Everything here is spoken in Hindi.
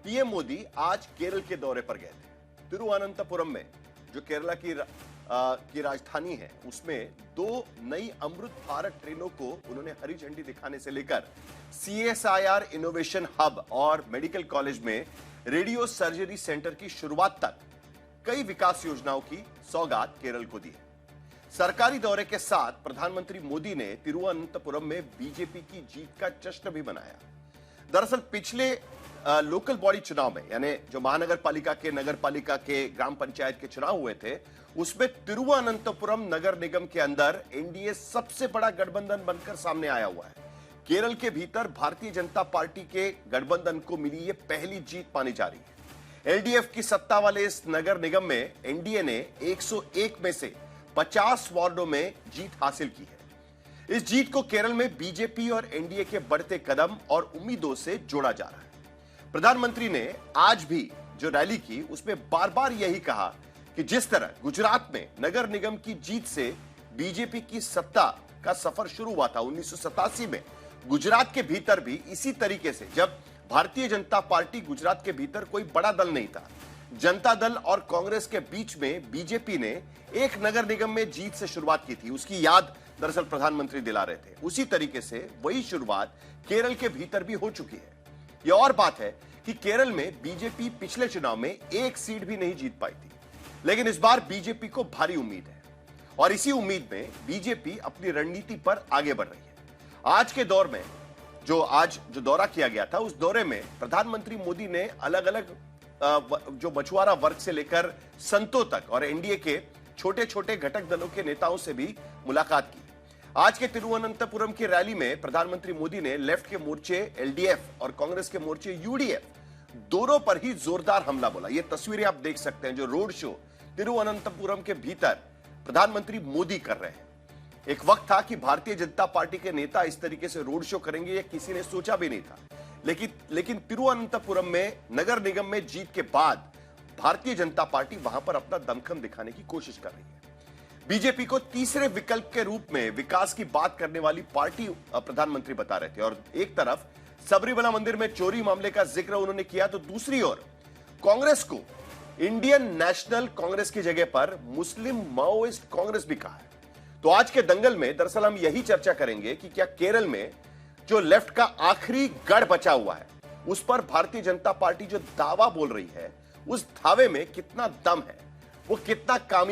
पीएम मोदी आज केरल के दौरे पर गए थे। तिरुवनंतपुरम में, जो केरला की राजधानी है, उसमें 2 नई अमृत भारत ट्रेनों को उन्होंने हरी झंडी दिखाने से लेकर CSIR इनोवेशन हब और मेडिकल कॉलेज में रेडियो सर्जरी सेंटर की शुरुआत तक कई विकास योजनाओं की सौगात केरल को दी है। सरकारी दौरे के साथ प्रधानमंत्री मोदी ने तिरुवनंतपुरम में बीजेपी की जीत का जश्न भी मनाया। दरअसल पिछले लोकल बॉडी चुनाव में, यानी जो महानगर पालिका के, नगर पालिका के, ग्राम पंचायत के चुनाव हुए थे, उसमें तिरुवनंतपुरम नगर निगम के अंदर एनडीए सबसे बड़ा गठबंधन बनकर सामने आया हुआ है। केरल के भीतर भारतीय जनता पार्टी के गठबंधन को मिली ये पहली जीत मानी जा रही है। एलडीएफ की सत्ता वाले इस नगर निगम में एनडीए ने 101 में से 50 वार्डों में जीत हासिल की है। इस जीत को केरल में बीजेपी और एनडीए के बढ़ते कदम और उम्मीदों से जोड़ा जा रहा है। प्रधानमंत्री ने आज भी जो रैली की, उसमें बार बार यही कहा कि जिस तरह गुजरात में नगर निगम की जीत से बीजेपी की सत्ता का सफर शुरू हुआ था 1987 में, गुजरात के भीतर भी इसी तरीके से, जब भारतीय जनता पार्टी गुजरात के भीतर कोई बड़ा दल नहीं था, जनता दल और कांग्रेस के बीच में बीजेपी ने एक नगर निगम में जीत से शुरुआत की थी, उसकी याद दरअसल प्रधानमंत्री दिला रहे थे। उसी तरीके से वही शुरुआत केरल के भीतर भी हो चुकी है। यह और बात है कि केरल में बीजेपी पिछले चुनाव में एक सीट भी नहीं जीत पाई थी, लेकिन इस बार बीजेपी को भारी उम्मीद है और इसी उम्मीद में बीजेपी अपनी रणनीति पर आगे बढ़ रही है। आज के दौर में जो दौरा किया गया था, उस दौरे में प्रधानमंत्री मोदी ने अलग अलग जो मछुआरा वर्ग से लेकर संतों तक और एनडीए के छोटे छोटे घटक दलों के नेताओं से भी मुलाकात की। आज के तिरुवनंतपुरम की रैली में प्रधानमंत्री मोदी ने लेफ्ट के मोर्चे एलडीएफ और कांग्रेस के मोर्चे यूडीएफ दोनों पर ही जोरदार हमला बोला। ये तस्वीरें आप देख सकते हैं, जो रोड शो तिरुवनंतपुरम के भीतर प्रधानमंत्री मोदी कर रहे हैं। एक वक्त था कि भारतीय जनता पार्टी के नेता इस तरीके से रोड शो करेंगे, यह किसी ने सोचा भी नहीं था, लेकिन तिरुवनंतपुरम में नगर निगम में जीत के बाद भारतीय जनता पार्टी वहां पर अपना दमखम दिखाने की कोशिश कर रही है। बीजेपी को तीसरे विकल्प के रूप में विकास की बात करने वाली पार्टी प्रधानमंत्री बता रहे थे, और एक तरफ सबरीमला मंदिर में चोरी मामले का जिक्र उन्होंने किया, तो दूसरी ओर कांग्रेस को इंडियन नेशनल कांग्रेस की जगह पर मुस्लिम माओइस्ट कांग्रेस भी कहा है। तो आज के दंगल में दरअसल हम यही चर्चा करेंगे कि क्या केरल में जो लेफ्ट का आखिरी गढ़ बचा हुआ है, उस पर भारतीय जनता पार्टी जो दावा बोल रही है, उस दावे में कितना दम है, वो कितना कामयाब